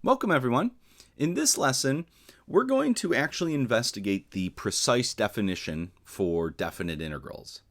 Welcome everyone. In this lesson, we're going to actually investigate the precise definition for definite integrals.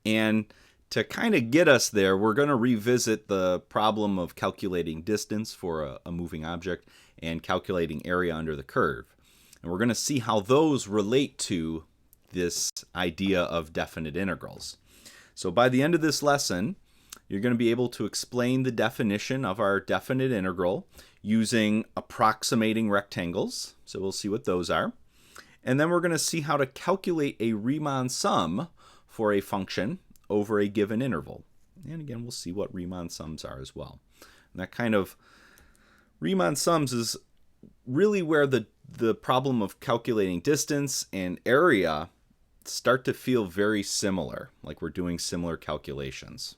And to kind of get us there, we're going to revisit the problem of calculating distance for a moving object and calculating area under the curve. And we're going to see how those relate to this idea of definite integrals. So by the end of this lesson, you're going to be able to explain the definition of our definite integral using approximating rectangles. So we'll see what those are. And then we're going to see how to calculate a Riemann sum for a function over a given interval. And again, we'll see what Riemann sums are as well. And that kind of Riemann sums is really where the problem of calculating distance and area start to feel very similar, like we're doing similar calculations.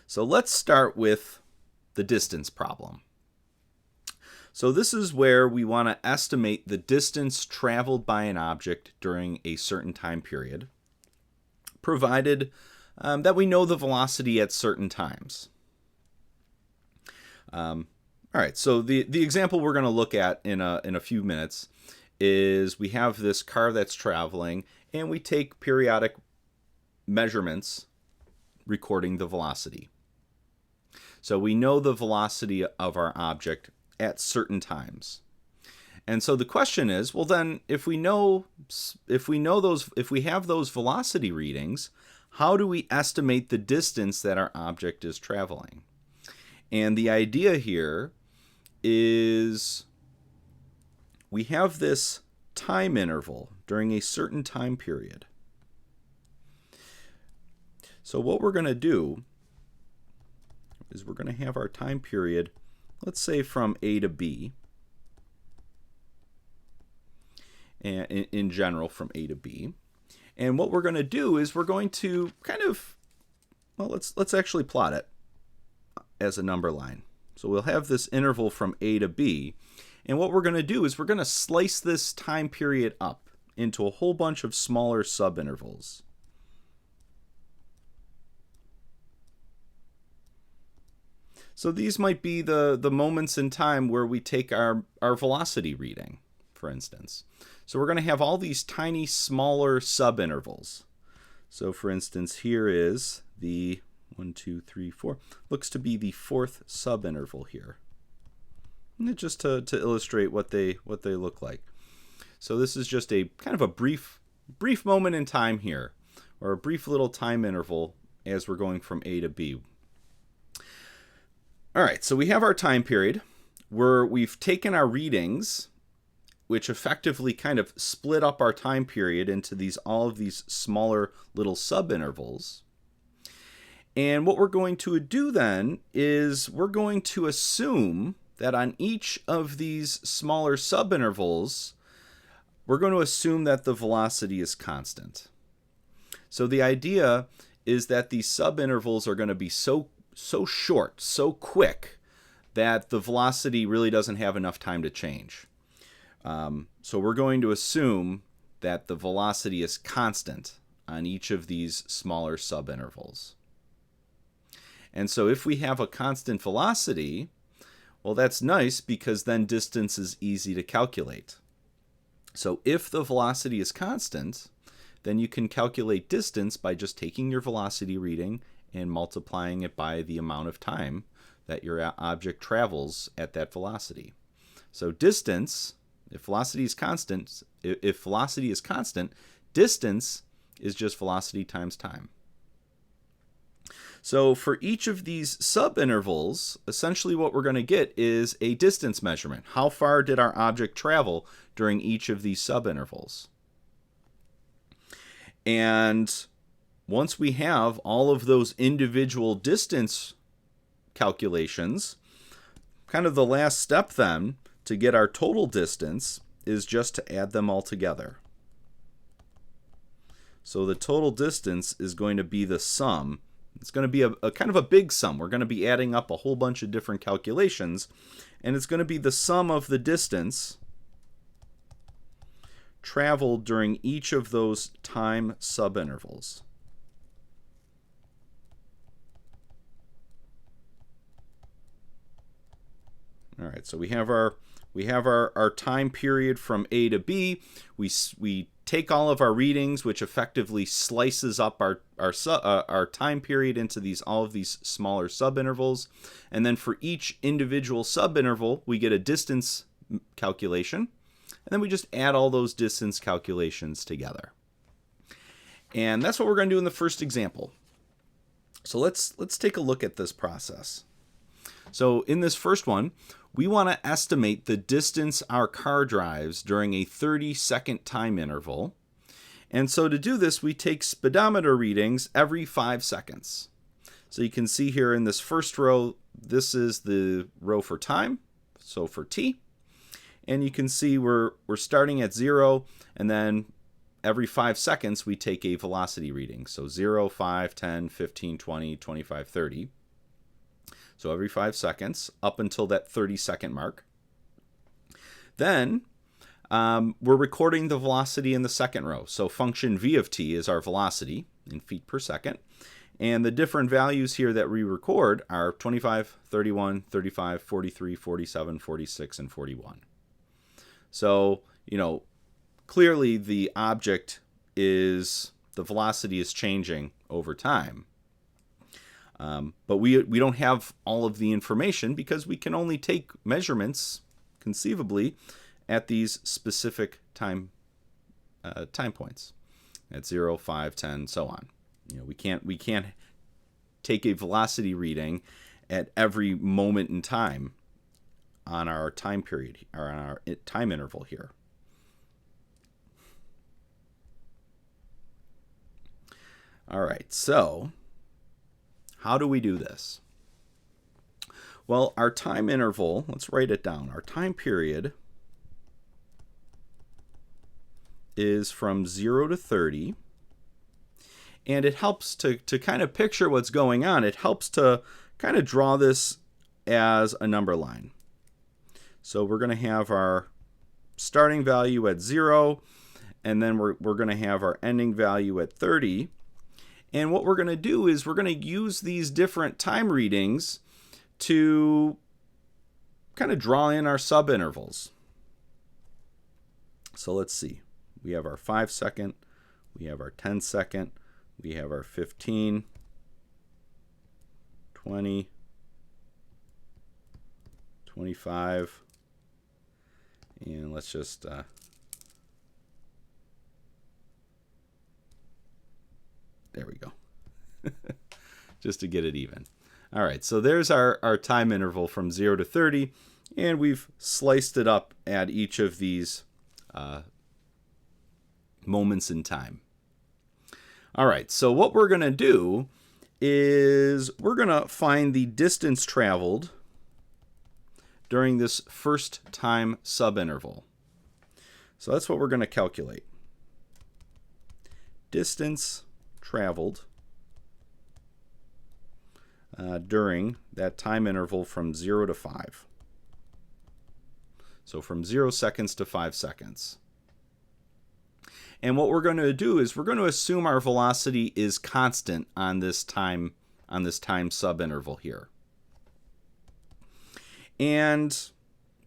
So let's start with the distance problem. So this is where we want to estimate the distance traveled by an object during a certain time period, provided that we know the velocity at certain times. All right, so the example we're going to look at in a few minutes is we have this car that's traveling, and we take periodic measurements recording the velocity. So we know the velocity of our object at certain times. And so the question is, well then, if we have those velocity readings, how do we estimate the distance that our object is traveling? And the idea here is we have this time interval during a certain time period. So what we're going to do is we're going to have our time period, let's say from A to B, and in general from A to B. And what we're going to do is we're going to kind of, well, let's actually plot it as a number line. So we'll have this interval from A to B, and what we're going to do is we're going to slice this time period up into a whole bunch of smaller subintervals. So these might be the moments in time where we take our velocity reading, for instance. So we're going to have all these tiny, smaller subintervals. So for instance, here is the 1, 2, 3, 4. Looks to be the fourth subinterval here. And just to illustrate what they look like. So this is just a kind of a brief moment in time here, or a brief little time interval as we're going from A to B. All right, so we have our time period where we've taken our readings, which effectively kind of split up our time period into all of these smaller little subintervals. And what we're going to do then is we're going to assume that on each of these smaller subintervals, we're going to assume that the velocity is constant. So the idea is that these subintervals are going to be so short, so quick, that the velocity really doesn't have enough time to change. So we're going to assume that the velocity is constant on each of these smaller subintervals. And so if we have a constant velocity, well, that's nice because then distance is easy to calculate. So if the velocity is constant, then you can calculate distance by just taking your velocity reading and multiplying it by the amount of time that your object travels at that velocity. So distance, if velocity is constant, distance is just velocity times time. So for each of these subintervals, essentially what we're going to get is a distance measurement. How far did our object travel during each of these subintervals? And once we have all of those individual distance calculations, kind of the last step then to get our total distance is just to add them all together. So the total distance is going to be the sum. It's going to be a kind of a big sum. We're going to be adding up a whole bunch of different calculations, and it's going to be the sum of the distance traveled during each of those time subintervals. All right, so we have our time period from A to B. We take all of our readings, which effectively slices up our time period into all of these smaller subintervals, and then for each individual subinterval, we get a distance calculation, and then we just add all those distance calculations together. And that's what we're going to do in the first example. So let's take a look at this process. So in this first one, we want to estimate the distance our car drives during a 30-second time interval. And so to do this, we take speedometer readings every 5 seconds. So you can see here in this first row, this is the row for time, so for t. And you can see we're starting at 0, and then every 5 seconds we take a velocity reading. So 0, 5, 10, 15, 20, 25, 30. So every 5 seconds up until that 30-second mark. Then we're recording the velocity in the second row. So function v of t is our velocity in feet per second. And the different values here that we record are 25, 31, 35, 43, 47, 46, and 41. So, clearly the object the velocity is changing over time. But we don't have all of the information because we can only take measurements, conceivably, at these specific time points, at 0, 5, 10, so on. We can't take a velocity reading at every moment in time on our time period or on our time interval here. All right, so how do we do this? Well, our time interval, let's write it down. Our time period is from 0 to 30. And it helps to kind of picture what's going on. It helps to kind of draw this as a number line. So we're going to have our starting value at 0, and then we're going to have our ending value at 30. And what we're going to do is we're going to use these different time readings to kind of draw in our subintervals. So let's see. We have our 5 second, we have our 10 second, we have our 15, 20, 25, and let's just there we go. Just to get it even. All right, so there's our time interval from 0 to 30, and we've sliced it up at each of these moments in time. All right, so what we're going to do is we're going to find the distance traveled during this first time subinterval. So that's what we're going to calculate. Distance traveled during that time interval from 0 to 5. So from 0 seconds to 5 seconds. And what we're going to do is we're going to assume our velocity is constant on this time subinterval here. And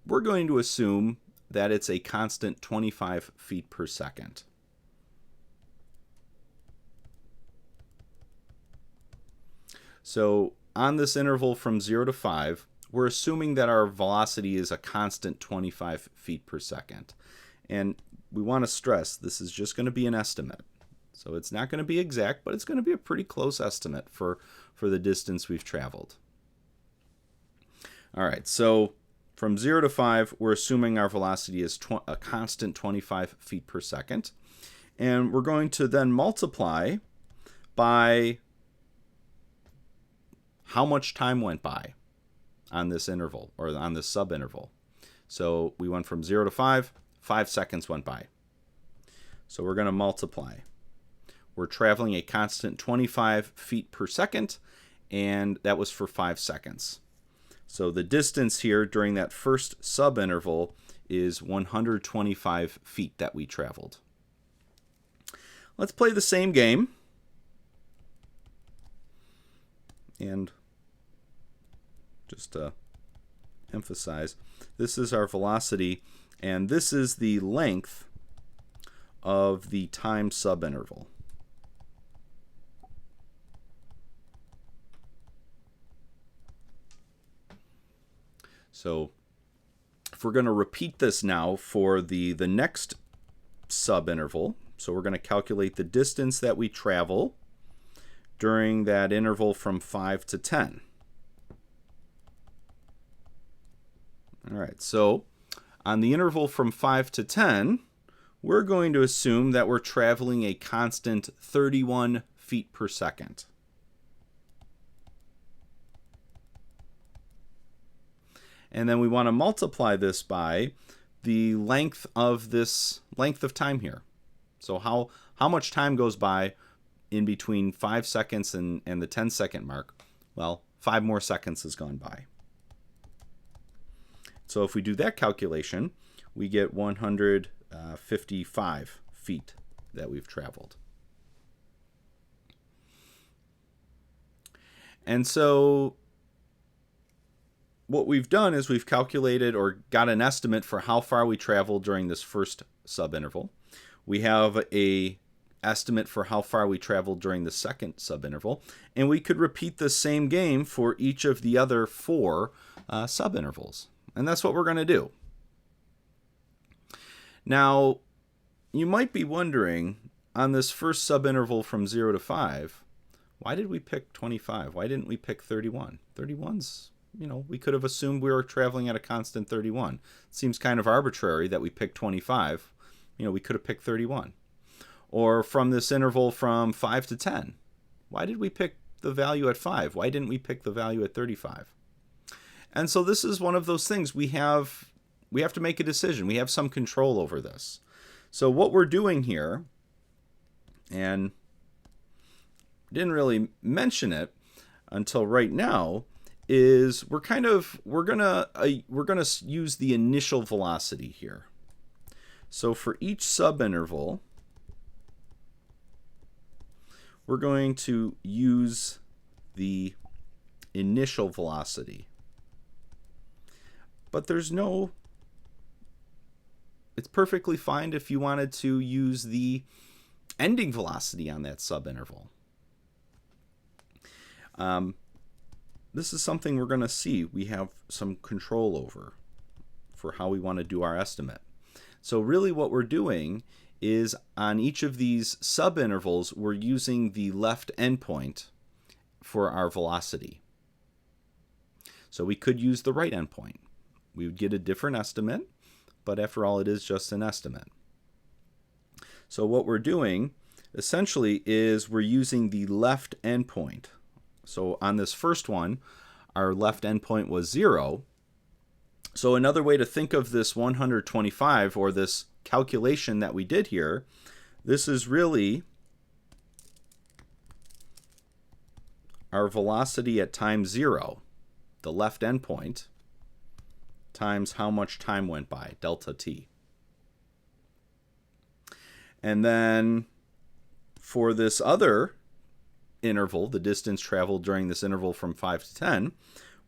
we're going to assume that it's a constant 25 feet per second. So on this interval from 0 to 5, we're assuming that our velocity is a constant 25 feet per second. And we want to stress this is just going to be an estimate. So it's not going to be exact, but it's going to be a pretty close estimate for the distance we've traveled. All right, so from 0 to 5, we're assuming our velocity is a constant 25 feet per second. And we're going to then multiply by how much time went by on this interval or on this subinterval. So we went from 0 to 5 seconds went by. So we're going to multiply. We're traveling a constant 25 feet per second, and that was for 5 seconds. So the distance here during that first subinterval is 125 feet that we traveled. Let's play the same game. And just emphasize, this is our velocity, and this is the length of the time subinterval. So if we're going to repeat this now for the next subinterval, so we're going to calculate the distance that we travel during that interval from 5 to 10. All right, so on the interval from 5 to 10, we're going to assume that we're traveling a constant 31 feet per second. And then we want to multiply this by the length of time here. So how much time goes by in between 5 seconds and the 10-second mark? Well, 5 more seconds has gone by. So if we do that calculation, we get 155 feet that we've traveled. And so what we've done is we've calculated or got an estimate for how far we traveled during this first subinterval. We have an estimate for how far we traveled during the second subinterval, and we could repeat the same game for each of the other 4 subintervals. And that's what we're going to do. Now, you might be wondering, on this first subinterval from 0 to 5, why did we pick 25? Why didn't we pick 31? 31's, we could have assumed we were traveling at a constant 31. It seems kind of arbitrary that we picked 25. We could have picked 31. Or from this interval from 5 to 10, why did we pick the value at 5? Why didn't we pick the value at 35? And so this is one of those things we have to make a decision. We have some control over this. So what we're doing here, and didn't really mention it until right now, is we're gonna use the initial velocity here. So for each subinterval, we're going to use the initial velocity. But it's perfectly fine if you wanted to use the ending velocity on that subinterval. This is something we're going to see we have some control over for how we want to do our estimate. So really what we're doing is on each of these subintervals, we're using the left endpoint for our velocity. So we could use the right endpoint. We would get a different estimate, but after all, it is just an estimate. So what we're doing essentially is we're using the left endpoint. So on this first one, our left endpoint was 0. So another way to think of this 125, or this calculation that we did here, this is really our velocity at time 0, the left endpoint, times how much time went by, delta t. And then for this other interval, the distance traveled during this interval from 5 to 10,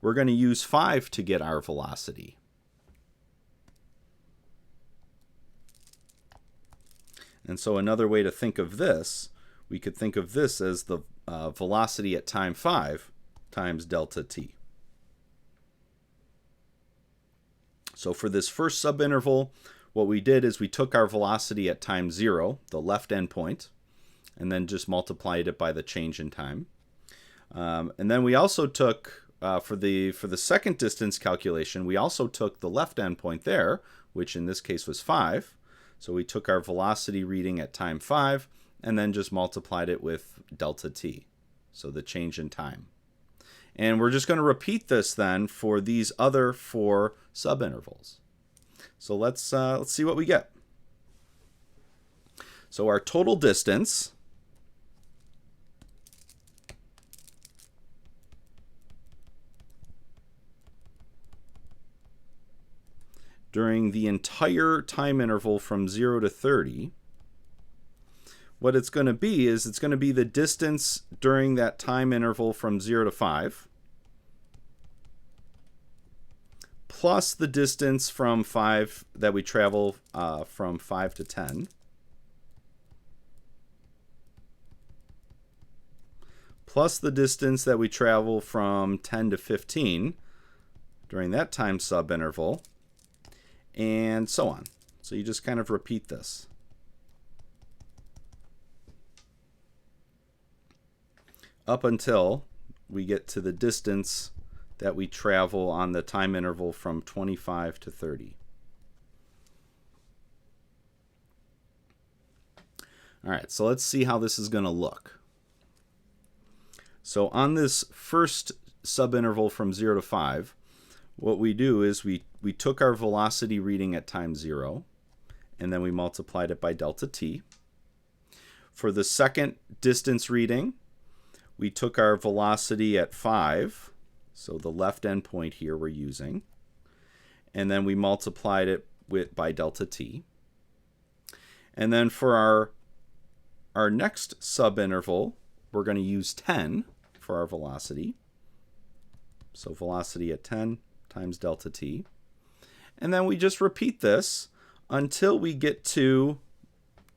we're going to use 5 to get our velocity. And so another way to think of this, we could think of this as the velocity at time 5 times delta t. So for this first subinterval, what we did is we took our velocity at time 0, the left endpoint, and then just multiplied it by the change in time. And then we also took, for the second distance calculation, we also took the left endpoint there, which in this case was 5. So we took our velocity reading at time 5, and then just multiplied it with delta t, so the change in time. And we're just going to repeat this then for these other 4 subintervals. So let's see what we get. So our total distance during the entire time interval from 0 to 30, what it's going to be is it's going to be the distance during that time interval from 0 to 5 plus the distance from 5 that we travel from 5 to 10, plus the distance that we travel from 10 to 15 during that time subinterval, and so on. So you just kind of repeat this. Up until we get to the distance that we travel on the time interval from 25 to 30. All right, so let's see how this is going to look. So on this first subinterval from 0 to 5, what we do is we took our velocity reading at time 0, and then we multiplied it by delta t. For the second distance reading, we took our velocity at 5, so the left endpoint here we're using, and then we multiplied it by delta t. And then for our next subinterval, we're going to use 10 for our velocity. So velocity at 10 times delta t. And then we just repeat this until we get to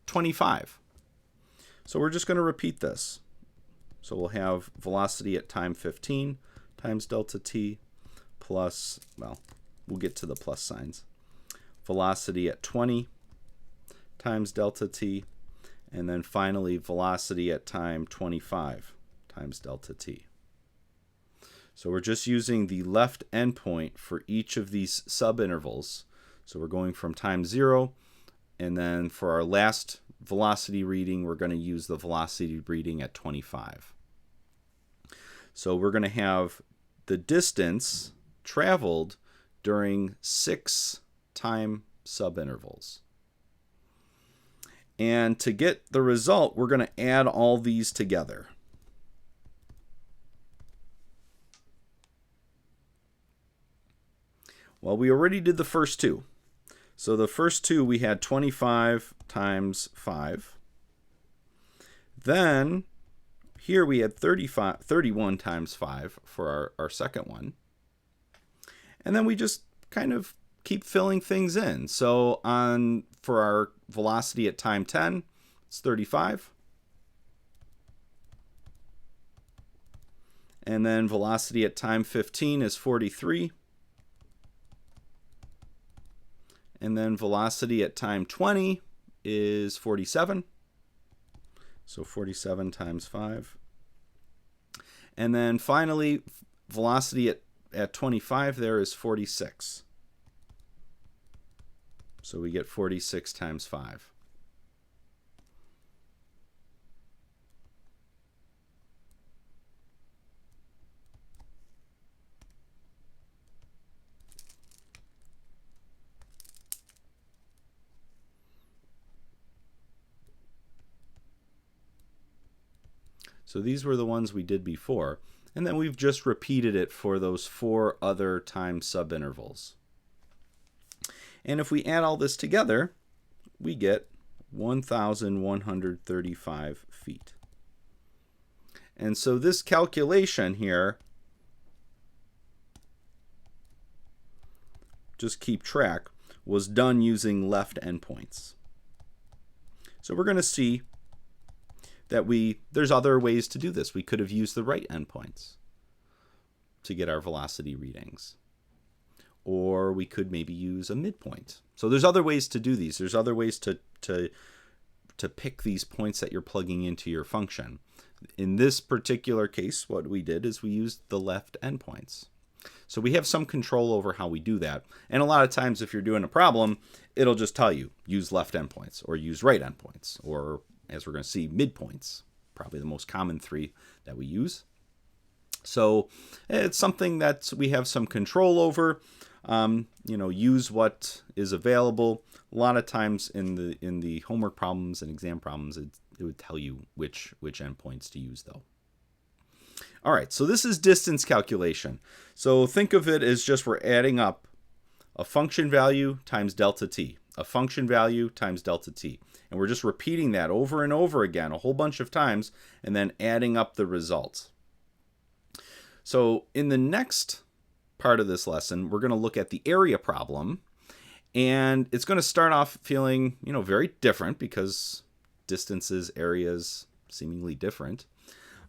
25. So we're just going to repeat this. So we'll have velocity at time 15 times delta t plus, well, we'll get to the plus signs. Velocity at 20 times delta t, and then finally velocity at time 25 times delta t. So we're just using the left endpoint for each of these subintervals. So we're going from time 0, and then for our last velocity reading, we're going to use the velocity reading at 25. So we're going to have the distance traveled during 6 time subintervals. And to get the result, we're going to add all these together. Well, we already did the first two. So the first two, we had 25 times 5. Then here we had 31 times 5 for our second one. And then we just kind of keep filling things in. So for our velocity at time 10, it's 35. And then velocity at time 15 is 43. And then velocity at time 20 is 47. So 47 times 5. And then finally, velocity at 25 there is 46. So we get 46 times 5. So these were the ones we did before, and then we've just repeated it for those 4 other time subintervals. And if we add all this together, we get 1,135 feet. And so this calculation here, just keep track, was done using left endpoints. So we're going to see that there's other ways to do this. We could have used the right endpoints to get our velocity readings. Or we could maybe use a midpoint. So there's other ways to do these. There's other ways to pick these points that you're plugging into your function. In this particular case, what we did is we used the left endpoints. So we have some control over how we do that. And a lot of times if you're doing a problem, it'll just tell you, use left endpoints or use right endpoints, or as we're going to see, midpoints, probably the most common 3 that we use. So it's something that we have some control over. Use what is available. A lot of times in the homework problems and exam problems, it would tell you which endpoints to use, though. All right, so this is distance calculation. So think of it as just we're adding up a function value times delta t, a function value times delta t. And we're just repeating that over and over again a whole bunch of times and then adding up the results. So in the next part of this lesson, we're going to look at the area problem. And it's going to start off feeling, very different because distances, areas, seemingly different.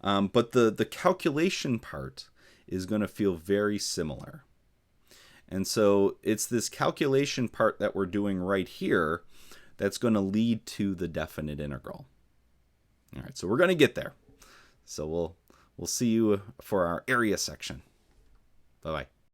But the calculation part is going to feel very similar. And so it's this calculation part that we're doing right here that's going to lead to the definite integral. All right, so we're going to get there. So we'll see you for our area section. Bye-bye.